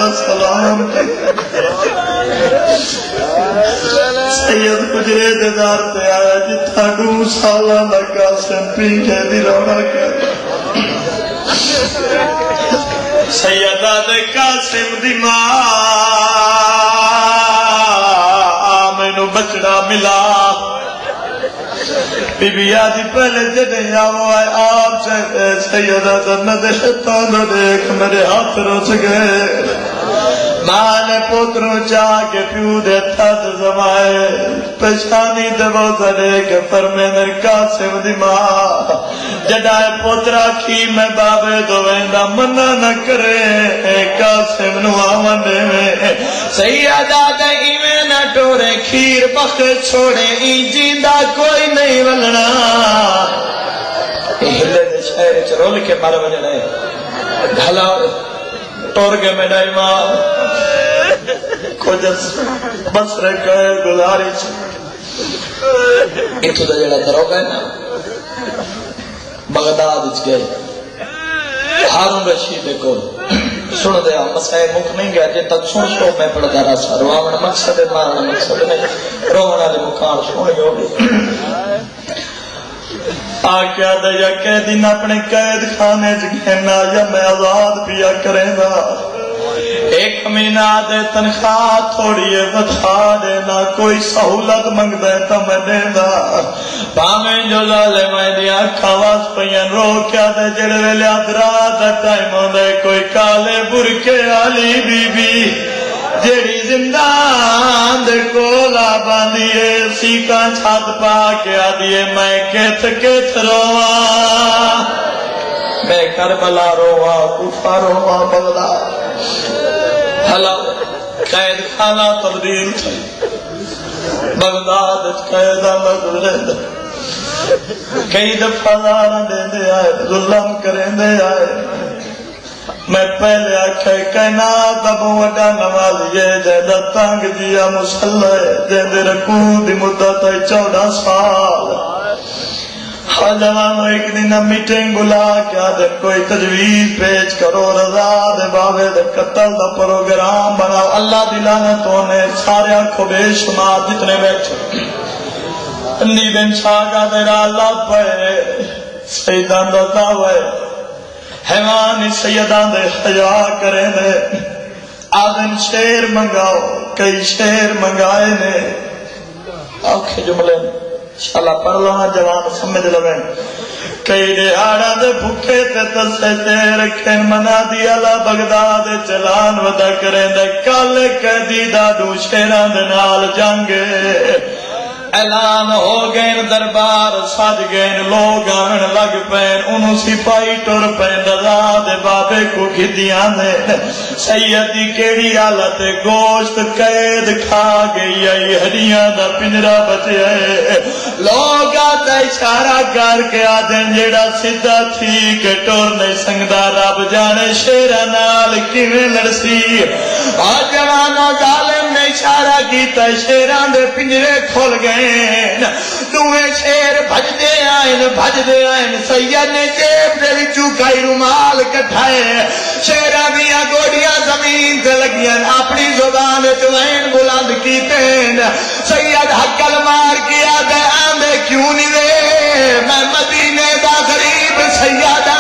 السلام سید کجرے دیدار پہ آیا جتھا 2 سالہ لگا سمپی کے دی رونا کیا سیدہ دے قاسم دی ماں مینو بچڑا ملا بی بی آدھی پہلے جدیں آمو آئے آپ سے سیدہ جنت شیطان دیکھ میرے ہاتھ روچ گئے ماں نے پوتروں چاہ کے پیو دیتا زمائے پشانی دبو دنے کے فرمے میرے قاسم دی ماں جڑائے پوترا کی میں بابے دو ویندہ منع نہ کرے قاسم نو آمنے میں سیدہ دہی میں نہ ٹورے کھیر پخ چھوڑے جیندہ کوئی نہیں ولنا ہلے دے شہر چرول کے مر وجنے ڈھلا ٹور کے میڈا امام کچھ بس رکھے گزارش اتو دا جڑا درو گئے نا بغداد اچ گئے ہارون رشید کو سن دیا مسائل مک نہیں گیا جے تک سن شو میں پڑھ دارا سا روان مقصد مارن مقصد نہیں روان علی مکان سنی ہوگی آکیا دا یا قیدین اپنے قید خانے جگہنا یا میں آزاد پیا کریں گا ایک مہینہ دے تنخواہ تھوڑی بتا دینا کوئی سہولت منگ دے تو میں دینا پامیں جو لالے میں دیا کھواز پہین رو کیا دے جڑوے لیا دراد ٹائم ہو دے کوئی کالے برکے علی بی بی جیڑی زندان دے کولا باندھیے سیکاں چھات پا کے آدھیے میں کیت رواں میں کربلا رواں کوفہ رواں بغداد حالا قید خانہ تبدیل تھے بغداد قیدہ مگرے دے کئی دفعہ دارہ دے دے آئے ظلم کریں دے آئے میں پہلے آکھے کائنات ابو وڈا نوالیے جیدہ تانگ جیا مسلح جیدے رکوع دی مدت 14 سال جوانو ایک دن میٹنگ بلا کیا دے کوئی تجویز پیش کرو رضا دے بابے دے قتل دا پروگرام بناو اللہ دی لعنتوں نے سارے آنکھوں بے شمار جتنے بیٹھے اندی بن شاگا دے را اللہ پہ سیدان دا دعوے حیوانی سیدان دے حیا کریں دے آدم شیر منگاؤ کئی شیر منگائے نے آنکھیں جملے انشاءاللہ پڑھ لونا جوان سمجھ لویں کئی دیہاڑا دے بھوکے تے تسے تے رکھیں منا دی اللہ بغداد چلان ودا کریں دے کل قیدی دادو شیران دے نال جانگے اعلان ہو گئے دربار سج گئے لوگ آن لگ پین انہوں سپاہی ٹر پین رضا دے بابے کو گھدیاں دے سیدی کیڑی حالت گوشت قید کھا گئی آئی ہڈیاں دا پنجرا بچے لوگ آتا اشارہ کر کے آدھیں جیڑا سدھا تھی کہ ٹور نہیں سنگدا رب جانے شیرہ نال کیویں لڑسی آج جوانوں ظالم نے اشارہ کیتا شیران دے پنجرے کھول گئے دوے شیر بھج دے آئین سید نے جیب دے وچوں کئی رومال کٹھائے شیرہ دیا گوڑیاں زمین تے لگیاں اپنی زبان چوین بلند کیتے سید حقل مار کیا دے آندے کیوں نہیں دے میں مدینے دا غریب سیدہ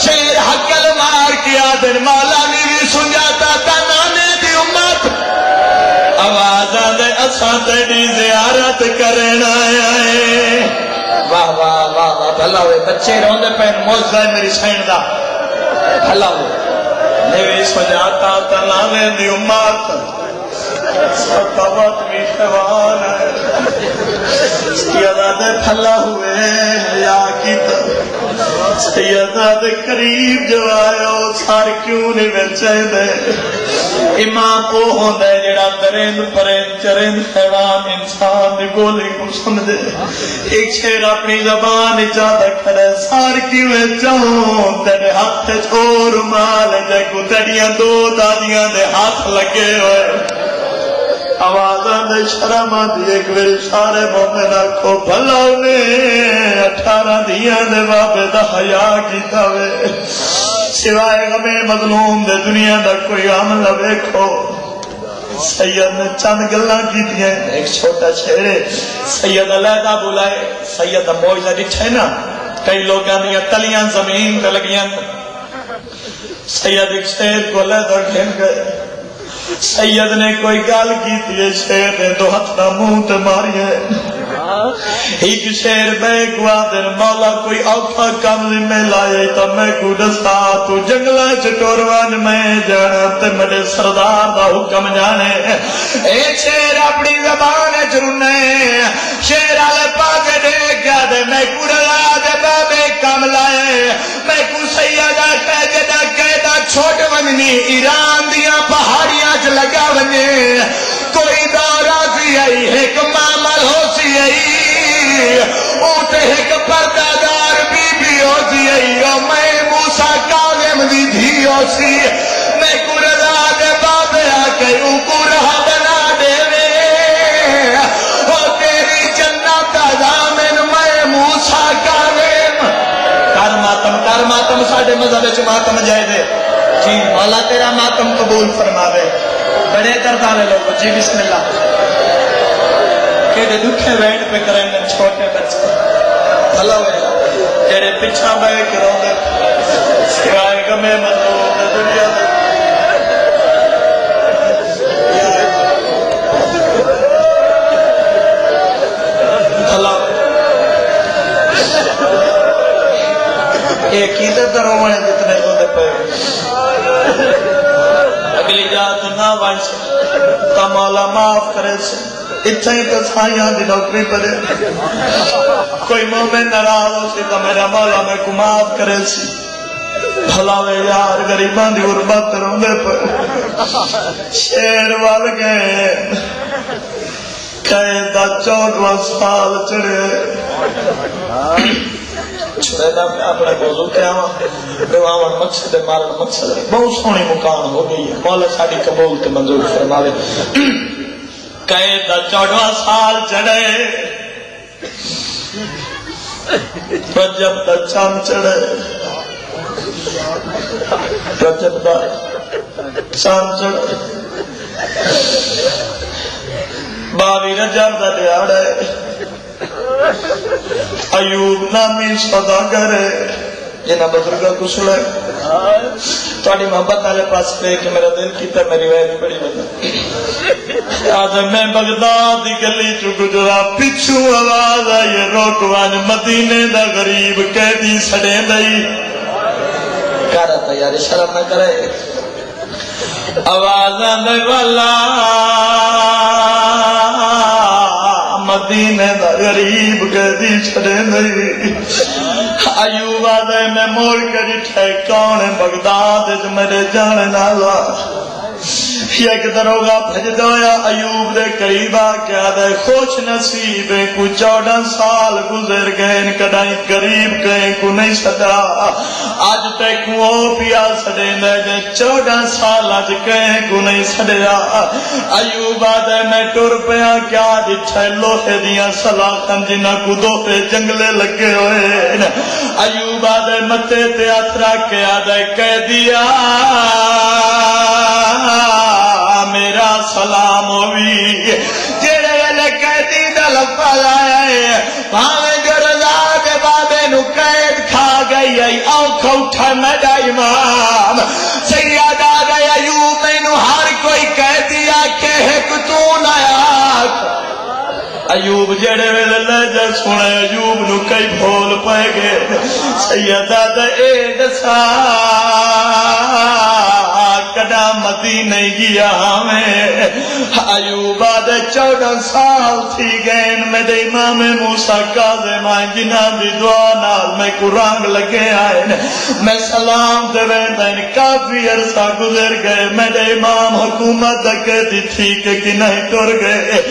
شیر حقل مار کیا دے مولا نہیں سنجاتا تنانے دی امت آوازہ دے اساں تیری زیارت کرنا آئے واہ واہ واہ واہ بھلا ہوئے بچے روندے پہن موزہ میری سین دا بھلا ہوئے نیوی سجاتا تنانے دی امت ستاوت بھی خوان ہے سیدہ دے بھلا ہوئے یا کی سیدہ دے قریب جو آئے ہو سار کیوں نہیں بچے دے امام کو ہوندہ ہے جڑا درند پرند چرند حیوان انسان دی بولی کو سن دے ایک شیر اپنی زبان چاہتا کھڑے سار کیوں چاہوں تیرے ہاتھ چھوڑ مال جے کو تیڑیاں دو دادیاں دے ہاتھ لگے ہوئے آوازاں دے شرمہ دی ایک ویل سارے مومنہ کو بھلا انہیں 12 دیاں دے بابے دا حیا کیتا وے سوائے غم مظلوم دے دنیا دا کوئی عمل نہ ویکھو سید نے چند گلاں کیتیاں ایک چھوٹا شعر سید علیہ بلائے سید موجہ ڈٹھے نا کئی لوگاں دیاں تلیاں زمین تے لگیاں سید ایک شعر کو علیہ گھن گئے سید نے کوئی گل کیتی ہے شعر نے دو ہاتھ نہ منہ تے ماری ہے ایک شعر میں گوا دن مولا کوئی اوکھا کم ذمہ لائے تو میں کو دسا تو جنگلہ چٹوروان میں جانا تے میرے سردار دا حکم جانے اے شعر اپنی زبان چرنے شعر آلے پاک دے گیا دے میں کو رلا دے بابے کم لائے میں کو سیدہ قیدہ قیدہ چھوٹ وننی ایران دیا پہاڑیاں چ لگا وننے کوئی دورہ سی آئی ایک معمل ہو سی آئی اوٹے ایک پردادار بی بی ہو سی آئی او میں موسا کاظم دی دھی ہو سی میں کو رضا دے بابے آکے او کو رہا بنا دے وے او تیری جنت ضامن میں موسا کاظم کر ماتم ساڑھے مذہب چ ماتم جائے دے جی مولا تیرا ماتم قبول فرماوے بڑے دردانے لوگو جی بسم اللہ کہ دکھے وینٹ پہ کریں گے چھوٹے بچے بھلا ہوئے جڑے پچھا بے کرو دے سوائے گمے مطلوب دے دنیا دے بھلا ایک ہی دے درونے جتنے کو دے پہ اگلی جات نہ بن سے تا مولا معاف کرے سے اتھا ہی تو سائیاں دی نوکری پڑے کوئی مومن ناراض ہو سی تو میرا مولا میں کو معاف کرے سی بھلا وے یار غریبان دی غربت روندے پر شیر وال گئے قیدہ 14 سال چڑھے چھڑیدہ میں اپنے موضوع کیا رواوان مقصد مارن مقصد بہت سونی مکان ہو گئی ہے مولا ساڑی قبول تے منظور فرماوے قیدہ 14 سال چڑھے رجب دا چاند چڑھے رجب دا چاند چڑھے 22 رجب دا دیاڑے ایوب نامی سوداگر جنہ بزرگا کو سنے تھوڑی محبت آلے پاس پہ کہ میرا دل کیتا میری ویب بڑی بتا آج میں بغداد دی گلی چو گجرا پچھو آواز آئیے روکوان مدینے دا غریب قیدی سڑے دئی کہہ رہا تھا یار شرم نہ کرے آواز آنے والا مدینے دا غریب قیدی چھڑے نہیں ایوب آدھے میں موڑ کر جٹھے کون بغداد جو میرے جانے نالا یک دروگا بھج دویا ایوب دے قریبا کیا دے خوش نصیبیں کو 14 سال گزر گئے ان کڑائیں قریب کہیں کو نہیں سدا آج تک وہ پیا سڑے دے 14 سال آج کہیں کو نہیں سڑیا ایوب آدھے میں ٹور پیا کیا جٹھے لوہے دیاں سلاخن جنہ کو دو پہ جنگلے لگے ہوئے ایوب آدھے متے تے اترا کے آدھے کہہ دیا میرا سلام ہوئی جیڑے ویلے قیدی دا لفظ آیا ہے بھاویں جو رضا دے بابے نو قید کھا گئی ہے آنکھ اٹھا میرا امام سیدہ دے ایوب مینو ہر کوئی قیدی آکے ہے کتون آیا ایوب جڑے ویلے لہجہ سنے ایوب نو کئی بھول پائے گئے سیدہ دے اے دسا کدا مدینے گیا ہمیں ایوب آدھے 14 سال تھی گئے میرے امام موسیٰ کاظم آئیں جنہاں دی دعا نال میں کو رنگ لگے آئیں میں سلام دے ویندین کافی عرصہ گزر گئے میرے امام حکومت دکھتی تھی کہ نہیں ٹر گئے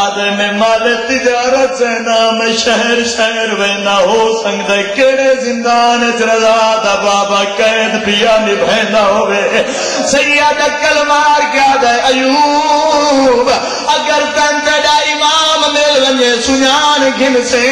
آدھے میں مال تجارت سے نام شہر شہر وینا ہو سنگدے کیڑے زندان رضا دا بابا قید پیا نبھینا ہوئے سیدہ کلمار کیا دے ایوب اگر تن تیڑا امام مل ونجے سنان گھن سے